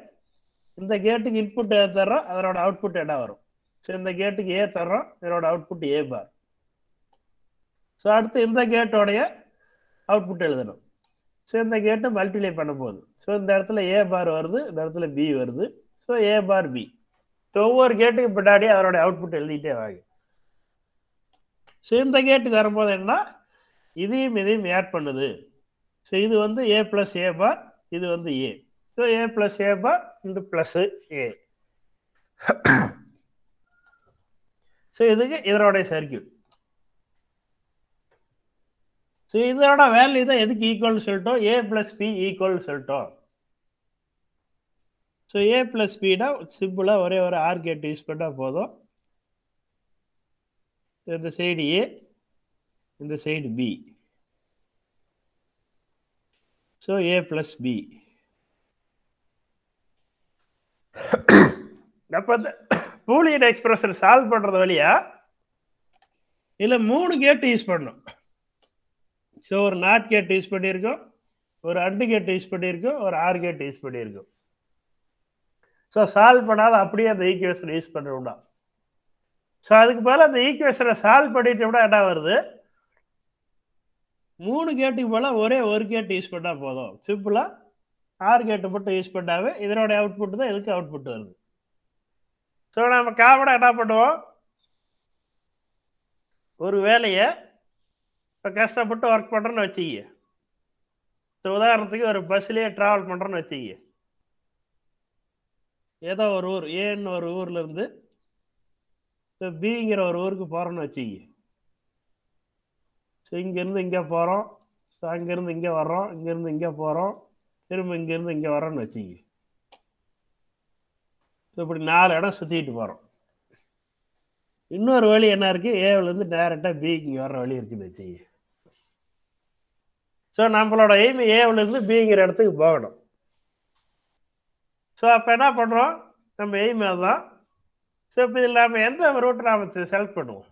இந்த கேட்டுக்கு இன்புட் தர்றோம், அதனோட அவுட்புட் என்ன வரும்? ஸோ இந்த கேட்டுக்கு ஏ தர்றோம், இதனோட அவுட்புட் ஏ பார். ஸோ அடுத்து இந்த கேட்டோடைய அவுட்புட் எழுதணும். ஸோ இந்த கேட்டு மல்டிப்ளை பண்ண போகுது. ஸோ இந்த இடத்துல ஏ பார் வருது, இந்த இடத்துல பி வருது. So A bar B. So ஒவ்வொரு கேட்டுக்கு பின்னாடி அதனோட அவுட்புட் எழுதிட்டே வாங்க. ஸோ இந்த கேட்டுக்கு வரும்போது என்ன? இதையும் இதையும் ஆட் பண்ணுது. ஸோ இது வந்து ஏ ப்ளஸ் ஏ பார், இது வந்து ஏ. So A plus A bar into plus A. So இதுக்கு இதனோடைய சர்க்கியூட். ஸோ இதோட வேல்யூ தான் எதுக்கு ஈக்குவல்னு சொல்லிட்டோம்? ஏ ப்ளஸ் பி ஈக்குவல்னு சொல்லிட்டோம். ஸோ ஏ ப்ளஸ் பினா சிம்பிளாக ஒரே ஒரு ஆர் கேட் யூஸ் பண்ணால் போதும். இந்த சைடு ஏ, இந்த side B. So A plus B. அப்போ இந்த பூலியன் எக்ஸ்பிரஷன் சால்வ் பண்ணுறது வழியா இதில் 3 கேட்டு யூஸ் பண்ணணும். ஸோ ஒரு நாட் கேட் யூஸ் பண்ணியிருக்கோம், ஒரு அண்டு கேட் யூஸ் பண்ணியிருக்கோம், ஒரு ஆர் கேட் யூஸ் பண்ணியிருக்கோம். ஸோ சால்வ் பண்ணாத அப்படியே அந்த ஈக்குவேஷன் யூஸ் பண்ணுறோம்னா. ஸோ அதுக்கு மேலே அந்த ஈக்குவேஷனை சால்வ் பண்ணிட்டோம்னா என்ன வருது? 3 கேட்டுக்கு போல ஒரே ஒரு கேட் யூஸ் பண்ணால் போதும். சிம்பிளாக 6 கேட்டு மட்டும் யூஸ் பண்ணாவே இதனோட அவுட்புட் தான் இதுக்கு அவுட்புட் வருது. ஸோ நம்ம காமனாக என்ன பண்ணுவோம், ஒரு வேலையை இப்போ கஷ்டப்பட்டு ஒர்க் பண்ணுறோன்னு வச்சுக்கிங்க. ஸோ உதாரணத்துக்கு ஒரு பஸ்லேயே ட்ராவல் பண்ணுறோன்னு வச்சுக்கிங்க. ஏதோ ஒரு ஊர் ஏன்னு ஒரு ஊர்லேருந்து இப்போ பிங்கிற ஒரு ஊருக்கு போகிறோன்னு வச்சுக்கிங்க. ஸோ இங்கேருந்து இங்கே போகிறோம், ஸோ அங்கேருந்து இங்கே வர்றோம், இங்கேருந்து இங்கே போகிறோம், திரும்ப இங்கேருந்து இங்கே வரோன்னு வச்சுக்கிங்க. ஸோ இப்படி 4 இடம் சுற்றிக்கிட்டு போகிறோம். இன்னொரு வழி என்ன இருக்குது, ஏவிலேருந்து டேரெக்டாக பிக்கு வர்ற வழி இருக்குன்னு வச்சுக்கிங்க. ஸோ நம்மளோட எய்ம் ஏவிலேருந்து பிங்கிற இடத்துக்கு போகணும். ஸோ அப்போ என்ன பண்ணுறோம், நம்ம எய்ம் அதுதான். ஸோ இப்போ இதில் நம்ம எந்த ரூட்டை நாம் செலக்ட் பண்ணுவோம்,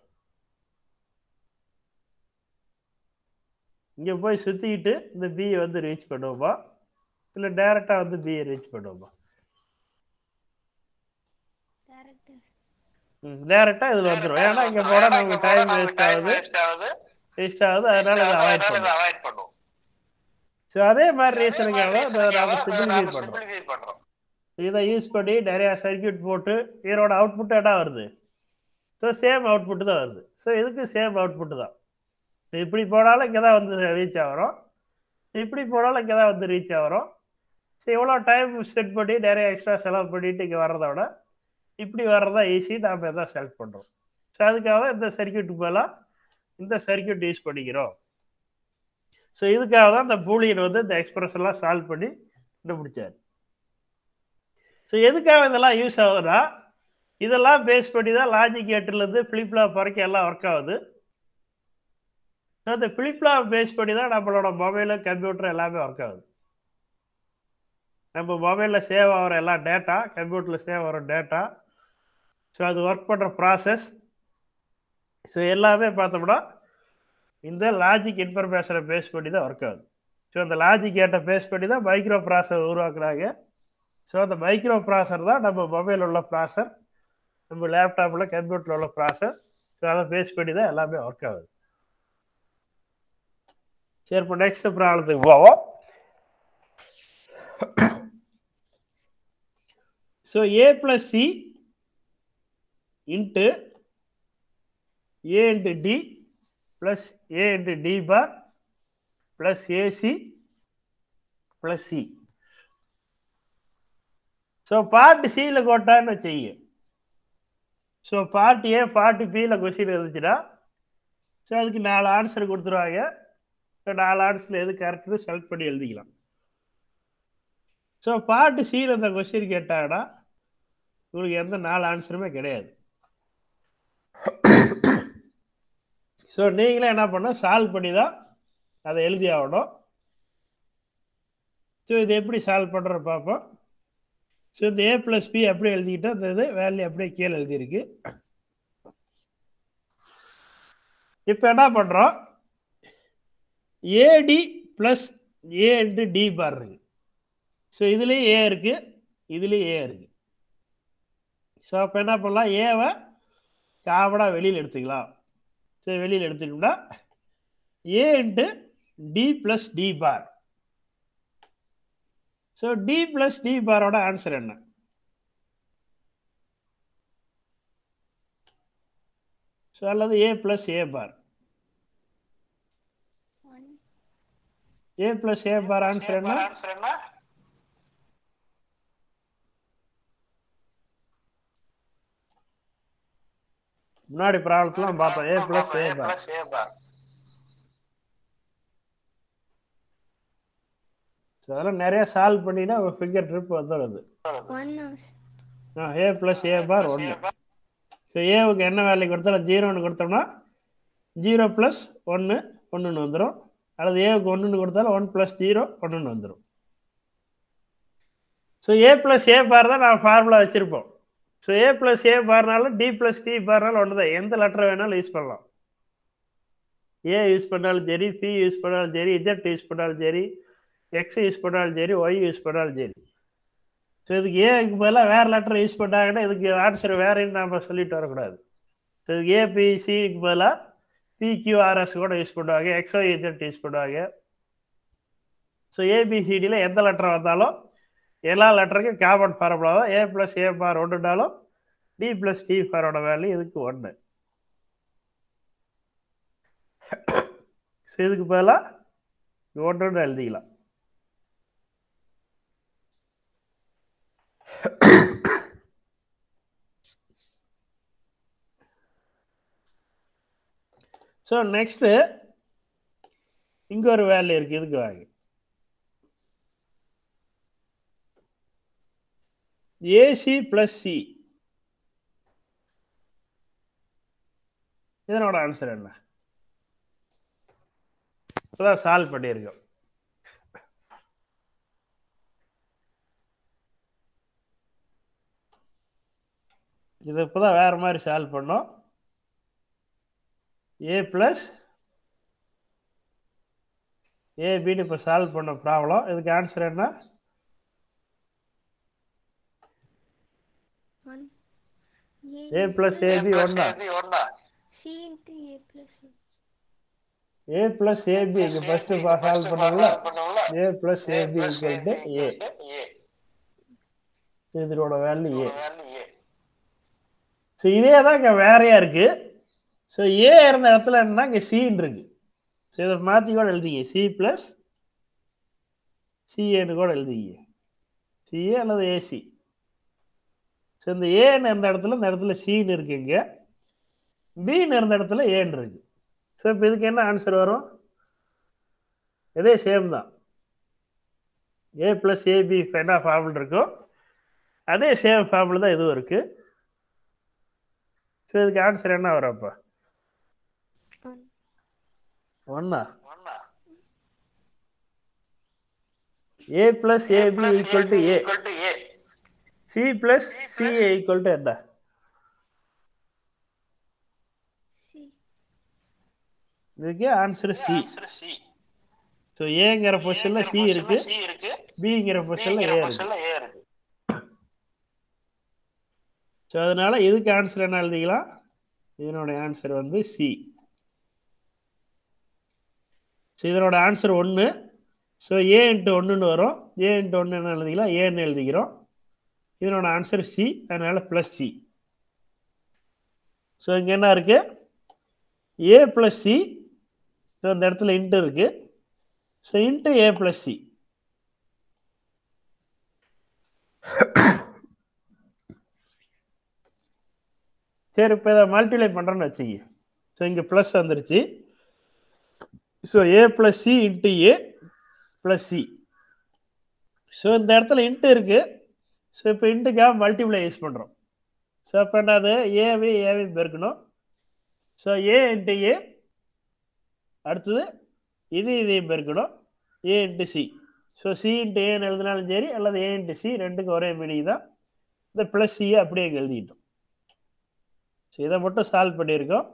இங்கே போய் சுற்றிக்கிட்டு இந்த பியை வந்து ரீச் பண்ணுவோமா, இல்லை டேரெக்டாக வந்து பியை ரீச் பண்ணுவோமா? டேரெக்டாக இதில் வந்துடும். ஏன்னா இங்கே போனால் நமக்கு டைம் வேஸ்ட் ஆகுது, அதனால இதை அவாய்ட் பண்ணுவோம். ஸோ அதே மாதிரி ரீசனுக்காக தான் நம்ம சிம்பிளிஃபை பண்ணுறோம். இதை யூஸ் பண்ணி நிறையா சர்க்கியூட் போட்டு இதோட அவுட்புட் என்ன வருது, ஸோ சேம் அவுட்புட்டு தான் வருது. ஸோ இதுக்கு சேம் அவுட்புட்டு தான். இப்படி போனாலும் இங்கே தான் வந்து ரீச் ஆகிறோம், இப்படி போனாலும் இங்கே தான் வந்து ரீச் ஆகிறோம். ஸோ இவ்வளோ டைம் ஸ்பெண்ட் பண்ணி நிறைய எக்ஸ்ட்ரா செலவு பண்ணிட்டு இங்கே வர்றத விட இப்படி வர்றதா ஈஸி, நாம் எதாவது செலக்ட் பண்ணுறோம். ஸோ அதுக்காக தான் இந்த சர்க்கியூட்டுக்கு மேலே இந்த சர்க்கியூட் யூஸ் பண்ணிக்கிறோம். ஸோ இதுக்காக தான் இந்த பூலியன் வந்து இந்த எக்ஸ்பிரஷன்லாம் சால்வ் பண்ணி கண்டுபிடிச்சார். ஸோ எதுக்காக இதெல்லாம் யூஸ் ஆகுதுன்னா, இதெல்லாம் பேஸ் பண்ணி தான் லாஜிக் கேட்டுலேருந்து ஃபிளிப்லாப் வரைக்கும் எல்லாம் ஒர்க் ஆகுது. ஸோ அந்த ஃபிளிப்லாப் பேஸ் பண்ணி தான் நம்மளோட மொபைலு கம்ப்யூட்டர் எல்லாமே ஒர்க் ஆகுது. நம்ம மொபைலில் சேவ் ஆகிற எல்லா டேட்டா கம்ப்யூட்டரில் சேவ் ஆகிற டேட்டா, ஸோ அது ஒர்க் பண்ணுற ப்ராசஸ், ஸோ எல்லாமே பார்த்தோம்னா இந்த லாஜிக் இன்ஃபர்மேஷனை பேஸ் பண்ணி தான் ஒர்க் ஆகுது. ஸோ அந்த லாஜிக் கேட்டை பேஸ் பண்ணி தான் மைக்ரோ ப்ராசர் உருவாக்குறாங்க. ஸோ அந்த மைக்ரோ ப்ராசர் தான் நம்ம மொபைல் உள்ள ப்ராசர், நம்ம லேப்டாப்பில் கம்ப்யூட்டரில் உள்ள ப்ராசர். ஸோ அதை பேஸ் பண்ணி தான் எல்லாமே ஒர்க் ஆகுது. சரி, இப்போ நெக்ஸ்ட் ப்ராப்ளத்துக்கு போவோம். So A plus C into A into D plus A into D bar plus AC plus C. So part சியில் கோட்டான்னு வச்சுங்க. ஸோ பார்ட் ஏ பார்ட் பியில் கொஸ்டின் இருந்துச்சுன்னா ஸோ அதுக்கு 4 ஆன்சர் கொடுத்துருவாங்க. ஸோ 4 ஆன்சரில் எது கரெக்டுன்னு செலக்ட் பண்ணி எழுதிக்கலாம். ஸோ பார்ட் சியில் இந்த கொஸ்டின் கேட்டாங்கன்னா உங்களுக்கு எந்த 4 ஆன்சருமே கிடையாது. ஸோ நீங்களே என்ன பண்ணோம், சால்வ் பண்ணி தான் அதை எழுதி ஆகணும். ஸோ இது எப்படி சால்வ் பண்ணுற பார்ப்போம். ஸோ இந்த ஏ ப்ளஸ் பி அப்படியே எழுதிக்கிட்டோம், இந்த இது வேல்யூ அப்படியே கீழே எழுதியிருக்கு. இப்போ என்ன பண்ணுறோம், ஏடி ப்ளஸ் ஏ இன்ட்டு டி பார் இருக்கு. ஸோ இதுலேயும் ஏ இருக்குது, இதுலேயும் ஏ இருக்குது. ஸோ அப்போ என்ன பண்ணலாம், ஏவை காமனாக வெளியில் எடுத்துக்கலாம். சரி, வெளியில் எடுத்துக்கிட்டோம்னா A into D plus D bar. So D plus D பாரோட ஆன்சர் என்ன, ஸோ அல்லது A plus A bar. A plus A bar answer என்ன, முன்னாடி ப்ராப்ளம்லாம் பார்த்தோம், ஏ ப்ளஸ் ஏ பார். ஸோ அதெல்லாம் நிறைய சால்வ் பண்ணினா ஃபிங்கர் ட்ரிப் வந்துடுது. ஏ ப்ளஸ் ஏ பார் 1. ஸோ ஏவுக்கு என்ன வேல்யூ கொடுத்தாலும் 0ன்னு கொடுத்தோம்னா 0 ப்ளஸ் 1 1ன்னு வந்துடும். அல்லது ஏவுக்கு 1ன்னு கொடுத்தாலும் 1 ப்ளஸ் 0 1ன்னு வந்துடும். ஸோ ஏ ப்ளஸ் ஏ பார் தான் நான் ஃபார்முலா வச்சுருப்போம். So A plus A பார்னாலும் D plus D பார்னாலும் ஒன்று தான், எந்த லெட்டரை வேணாலும் யூஸ் பண்ணலாம். ஏ யூஸ் பண்ணாலும் சரி, பி யூஸ் பண்ணாலும் சரி, இஜெட் யூஸ் பண்ணாலும் சரி, எக்ஸ் யூஸ் பண்ணாலும் சரி, ஒய் யூஸ் பண்ணாலும் சரி. ஸோ இதுக்கு ஏக்கு பதிலாக வேறு லெட்டர் யூஸ் பண்ணாங்கன்னா இதுக்கு ஆன்சர் வேறேன்னு நம்ம சொல்லிட்டு வரக்கூடாது. ஸோ இதுக்கு ஏபிசிக்கு பதிலாக பிக்யூஆர்எஸ் கூட யூஸ் பண்ணுவாங்க, எக்ஸ்ஒய்இசட் யூஸ் பண்ணுவாங்க. ஸோ ஏபிசிடியில் எந்த லெட்டர் வந்தாலும் எல்லா லெட்டருக்கும் காமன் ஃபார்முலா தான் ஏ plus A bar ஒன்றுனாலும் D plus D ஃபாரோட value இதுக்கு 1. ஸோ இதுக்கு பதிலாக 1 எழுதிக்கலாம். ஸோ நெக்ஸ்ட்டு இங்கே ஒரு வேல்யூ இருக்குது, இதுக்கு வாங்க. ஏசி பிளஸ் சி, இதனோட ஆன்சர் என்ன? இப்போதான் சால்வ் பண்ணியிருக்கோம். இது இப்போதான் வேற மாதிரி சால்வ் பண்ணோம். ஏ பிளஸ் ஏபின்னு இப்போ சால்வ் பண்ண ப்ராப்ளம். இதுக்கு ஆன்சர் என்ன? ஏ பிளஸ் ஏபி ஒன்னா, ஏ பிளஸ் ஏபி இங்கே ஃபர்ஸ்ட் சால்வ் பண்ணல. ஏ பிளஸ் ஏபி ஈக்குவல் டு ஏ, இதோட வேல்யூ ஏ. ஸோ இதே தான் இங்கே வேறையா இருக்கு. ஸோ ஏ இருந்த இடத்துல என்னன்னா இங்கே சின்னு இருக்கு. ஸோ இதை மாற்றி கூட எழுதிங்க, சி பிளஸ் சிஏன்னு கூட எழுதிங்க, சிஏ அல்லது ஏசி. ஸோ இந்த ஏன்னு இருந்த இடத்துல இந்த இடத்துல சின்னு இருக்கு, இங்கே பின்னு இருந்த இடத்துல ஏன்னு இருக்கு. ஸோ இப்போ இதுக்கு என்ன ஆன்சர் வரும்? இதே சேம் தான். ஏ பிளஸ் ஏபி என்ன ஃபார்முலா இருக்கும், அதே சேம் ஃபார்முலா தான் இதுவும் இருக்கு. ஸோ இதுக்கு ஆன்சர் என்ன வரும் அப்போ? 1. A plus AB equal to A, C plus CA equal to என்ன? இதுக்கு ஆன்சர் சி. ஸோ ஏங்கிற பொசிஷன்ல சி இருக்கு, பிங்கிற பொசிஷன்ல ஏ இருக்கு. ஸோ அதனால இதுக்கு ஆன்சர் என்ன எழுதிக்கலாம்? இதனோட ஆன்சர் வந்து சி. ஸோ இதனோட ஆன்சர் 1. ஸோ ஏ இன்ட்டு 1ன்னு வரும். ஏ இன்ட்டு 1 என்ன எழுதிக்கலாம்? ஏன்னு எழுதிக்கிறோம். இதனோட ஆன்சர் சி, அதனால பிளஸ் சி. ஸோ இங்கே என்ன இருக்கு? ஏ பிளஸ் சி. ஸோ இந்த இடத்துல இன்ட்டு இருக்கு. ஸோ இன்ட்டு ஏ பிளஸ் சி. சரி, இப்போ இதை மல்டிப்ளை பண்ணுறோன்னு வச்சுக்கி. ஸோ இங்கே ப்ளஸ் வந்துருச்சு. ஸோ ஏ பிளஸ் சி இன்ட்டு ஏ பிளஸ் சி. ஸோ இந்த இடத்துல இன்ட்டு இருக்கு. ஸோ இப்போ இன்ட்டுக்காக மல்டிப்ளை யூஸ் பண்ணுறோம். ஸோ இப்போ என்னது? ஏவையும் பெருக்கணும். ஸோ ஏ இன்ட்டு ஏ, அடுத்தது இதையும் பெருக்கணும், A into C. So C into ஏன்னு எழுதினாலும் சரி அல்லது ஏ இன்ட்டு சி, ரெண்டுக்கும் ஒரே மீனிங் தான். இந்த ப்ளஸ் சியை அப்படியே இங்கே எழுதிட்டோம். ஸோ இதை மட்டும் சால்வ் பண்ணியிருக்கோம்.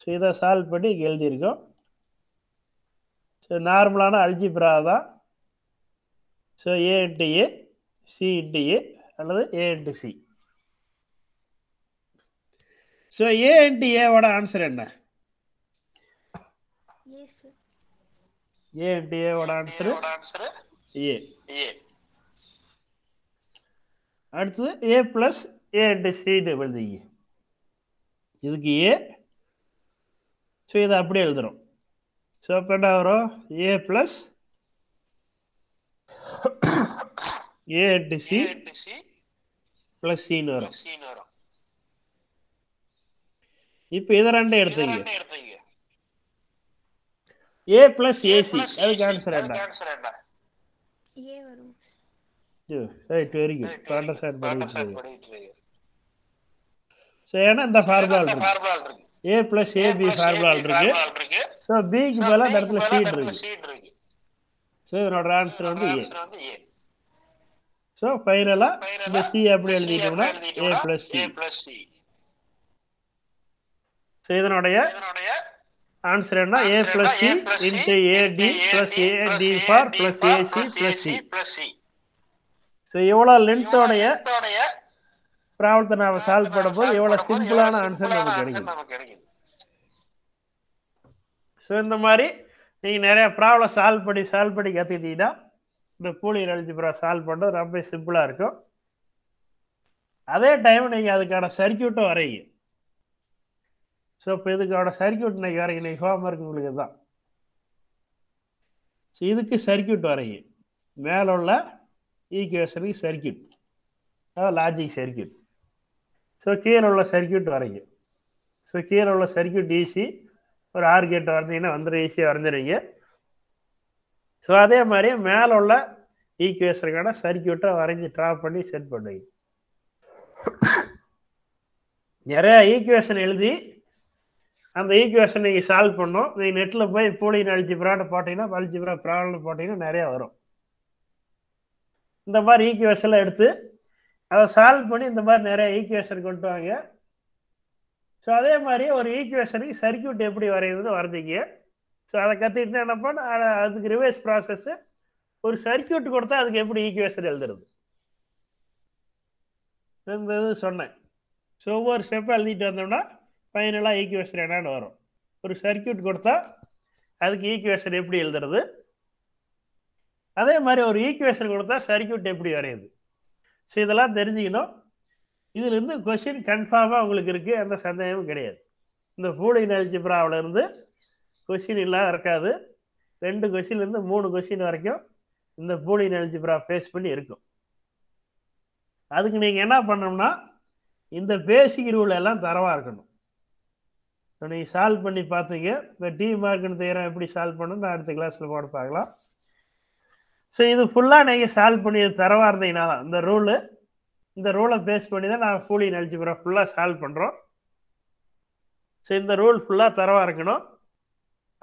ஸோ இதை சால்வ் பண்ணி இங்கே எழுதியிருக்கோம். ஸோ நார்மலான அல்ஜிப்ரா தான். ஸோ ஏ இன்ட்டு ஏ, சி இன்ட்டு ஏ அல்லது ஏ into C. So A into ஏவோட ஆன்சர் என்ன? ஏ இன்ட்டு ஏவோட ஆன்சர் ஏ. அடுத்தது ஏ பிளஸ் ஏ இன்ட்டு சின்னு எழுதிங்க. இதுக்கு ஏ. ஸோ இதை அப்படியே எழுதுறோம். ஸோ இப்போ என்ன வரும்? ஏ plus A into C plus சின்னு வரும். இப்போ இதை ரெண்டும் எடுத்துங்க. ஏ பிளஸ் ஏசி, அதுக்கு ஆன்சர் என்ன? ரைட், வெரி குட், அண்டர்ஸ்டாண்ட் பண்ணிட்டு. ஸோ ஏன்னா இந்த ஃபார்முலா இருக்கு, ஏ பிளஸ் ஏபி ஃபார்முலா இருக்கு. ஸோ பிக்கு மேலே அந்த இடத்துல சி இருக்கு. ஸோ இதனோட ஆன்சர் வந்து ஏ. ஸோ ஃபைனலாக இந்த சி அப்படி எழுதிட்டோம்னா ஏ பிளஸ் சி. ஸோ இதனுடைய ஆன்சர் என்ன? A plus C into AD plus AD bar plus AC plus C. So எவ்வளோ லென்த்தோடைய ப்ராப்ளத்தை நாம் சால்வ் பண்ணும்போது எவ்வளோ சிம்பிளான ஆன்சர் நமக்கு கிடைக்கும். ஸோ இந்த மாதிரி நீங்கள் நிறையா ப்ராப்ளம் சால்வ் பண்ணி கற்றுக்கிட்டீங்கன்னா இந்த பூலியன் அல்ஜிப்ரா சால்வ் பண்ணுறது ரொம்ப சிம்பிளாக இருக்கும். அதே டைம் நீங்கள் அதுக்கான சர்க்கியூட்டும் வரைங்க. ஸோ இப்போ இதுக்கான சர்க்கியூட் இன்னைக்கு வரைங்க, இன்னைக்கு ஹோம்ஒர்க் உங்களுக்கு தான். ஸோ இதுக்கு சர்க்கியூட் வரைங்க, மேலே உள்ள ஈக்குவேஷனுக்கு சர்க்கியூட், அதாவது லாஜிக் சர்க்கியூட். ஸோ கீழே உள்ள சர்க்கியூட் வரைங்க. ஸோ கீழே உள்ள சர்க்கியூட் ஈஸி, ஒரு ஆர் கேட் வரைஞ்சிங்கன்னா வந்துடும், ஈஸியாக வரைஞ்சிருங்க. ஸோ அதே மாதிரி மேலே உள்ள ஈக்குவேஷனுக்கான சர்க்கியூட்டை வரைஞ்சி ட்ரா பண்ணி செட் பண்ணுவீங்க. நிறைய ஈக்குவேஷன் எழுதி அந்த ஈக்குவேஷன் நீங்கள் சால்வ் பண்ணோம். நீங்கள் நெட்டில் போய் பூலியன் அல்ஜிப்ரான்னு போட்டிங்கன்னா, அல்ஜிப்ரா ப்ராப்ளம்னு போட்டிங்கன்னா நிறையா வரும். இந்த மாதிரி ஈக்குவேஷன்லாம் எடுத்து அதை சால்வ் பண்ணி இந்த மாதிரி நிறைய ஈக்குவேஷன் கொண்டு வாங்க. ஸோ அதே மாதிரி ஒரு ஈக்குவேஷனுக்கு சர்க்கியூட் எப்படி வரையுதுன்னு வரைஞ்சிங்க. ஸோ அதை கற்றுக்கிட்டு என்ன பண்ண, அதுக்கு ரிவர்ஸ் ப்ராசஸ்ஸு, ஒரு சர்க்கியூட் கொடுத்தா அதுக்கு எப்படி ஈக்குவேஷன் எழுதுறது, இந்த இது சொன்னேன். ஸோ ஒவ்வொரு ஸ்டெப்பாக எழுதிட்டு வந்தோம்னா ஃபைனலாக ஈக்குவேஷன் என்னன்னு வரும். ஒரு சர்க்கியூட் கொடுத்தா அதுக்கு ஈக்குவேஷன் எப்படி எழுதுறது, அதே மாதிரி ஒரு ஈக்குவேஷன் கொடுத்தா சர்க்கியூட் எப்படி வரையுது. ஸோ இதெல்லாம் தெரிஞ்சுக்கணும். இதுலேருந்து கொஸ்டின் கன்ஃபார்மாக உங்களுக்கு இருக்குது, எந்த சந்தேகமும் கிடையாது. இந்த பூலியன் அல்ஜிப்ராவிலேருந்து கொஸ்டின் இல்லாத இருக்காது. 2 கொஸ்டின்லேருந்து 3 கொஸ்டின் வரைக்கும் இந்த பூலியன் அல்ஜிப்ரா பேஸ் பண்ணி இருக்கும். அதுக்கு நீங்கள் என்ன பண்ணணும்னா, இந்த பேசிக் ரூல் எல்லாம் தரவாக இருக்கணும். ஸோ நீங்கள் சால்வ் பண்ணி பார்த்தீங்க. இந்த டி மார்க்குன்னு தேரம் எப்படி சால்வ் பண்ணணும் நான் அடுத்த கிளாஸில் போட பார்க்கலாம். ஸோ இது ஃபுல்லாக நீங்கள் சால்வ் பண்ணி தரவாக இருந்தீங்கன்னா தான் இந்த ரூலை பேஸ் பண்ணி தான் நான் பூலியன் அல்ஜிப்ரா ஃபுல்லாக சால்வ் பண்ணுறோம். ஸோ இந்த ரூல் ஃபுல்லாக தரவாக இருக்கணும்.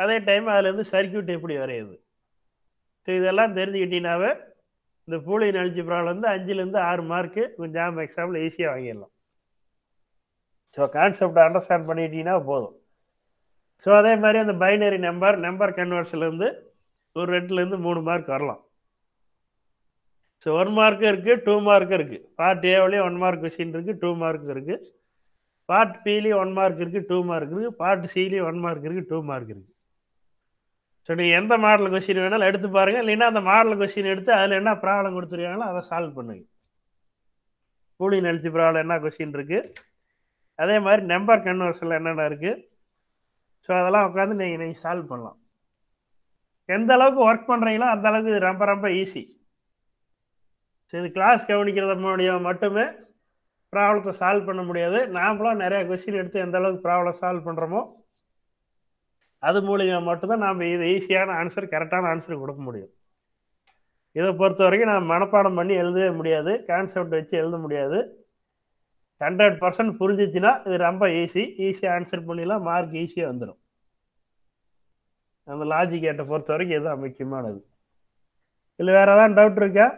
அதே டைம் அதுலேருந்து சர்க்கியூட் எப்படி வரையுது. ஸோ இதெல்லாம் தெரிஞ்சுக்கிட்டீங்கன்னாவே இந்த பூலியன் அல்ஜிப்ராவில் 5லேருந்து 6 மார்க்கு கொஞ்சம் எக்ஸாம்பிள் ஈஸியாக வாங்கிடலாம். ஸோ கான்செப்டை அண்டர்ஸ்டாண்ட் பண்ணிட்டீங்கன்னா போதும். ஸோ அதே மாதிரி அந்த பைனரி நம்பர் கன்வர்ஷன்லேருந்து ஒரு 2லேருந்து 3 மார்க் வரலாம். ஸோ 1 மார்க்கு இருக்குது, 2 மார்க்கு இருக்குது. பார்ட் ஏவிலேயே 1 மார்க் கொஸ்டின் இருக்குது, 2 மார்க் இருக்குது. பார்ட் பிலேயும் 1 மார்க் இருக்குது, 2 மார்க் இருக்குது. பார்ட் சிலேயும் 1 மார்க் இருக்குது, 2 மார்க் இருக்குது. ஸோ நீங்கள் எந்த மாடல் கொஸ்டின் வேணாலும் எடுத்து பாருங்கள். இல்லைன்னா அந்த மாடல் கொஸ்டின் எடுத்து அதில் என்ன ப்ராப்ளம் கொடுத்துருக்காங்களோ அதை சால்வ் பண்ணுங்க. பூலியன் அல்ஜிப்ராவில் என்ன கொஸ்டின் இருக்குது, அதே மாதிரி நம்பர் கன்வர்ஷனில் என்னென்ன இருக்குது. ஸோ அதெல்லாம் உட்காந்து நீங்கள் சால்வ் பண்ணலாம். எந்த அளவுக்கு ஒர்க் பண்ணுறீங்களோ அந்த அளவுக்கு இது ரொம்ப ரொம்ப ஈஸி. ஸோ இது கிளாஸ் கவனிக்கிறது மூலியம் மட்டுமே ப்ராப்ளத்தை சால்வ் பண்ண முடியாது. நாமளும் நிறையா கொஸ்டின் எடுத்து எந்த அளவுக்கு ப்ராப்ளம் சால்வ் பண்ணுறோமோ அது மூலியமாக மட்டும்தான் நாம் இது ஈஸியான ஆன்சர், கரெக்டான ஆன்சர் கொடுக்க முடியும். இதை பொறுத்த வரைக்கும் நான் மனப்பாடம் பண்ணி எழுதவே முடியாது, கான்செப்ட் வச்சு எழுத முடியாது. 100% புரிஞ்சிச்சுன்னா இது ரொம்ப ஈஸியாக ஆன்சர் பண்ணிடலாம், மார்க் ஈஸியாக வந்துடும். அந்த லாஜிக் கேட்டை பொறுத்த வரைக்கும் இதுதான் முக்கியமானது. இல்லை வேறு ஏதாவது டவுட் இருக்கா?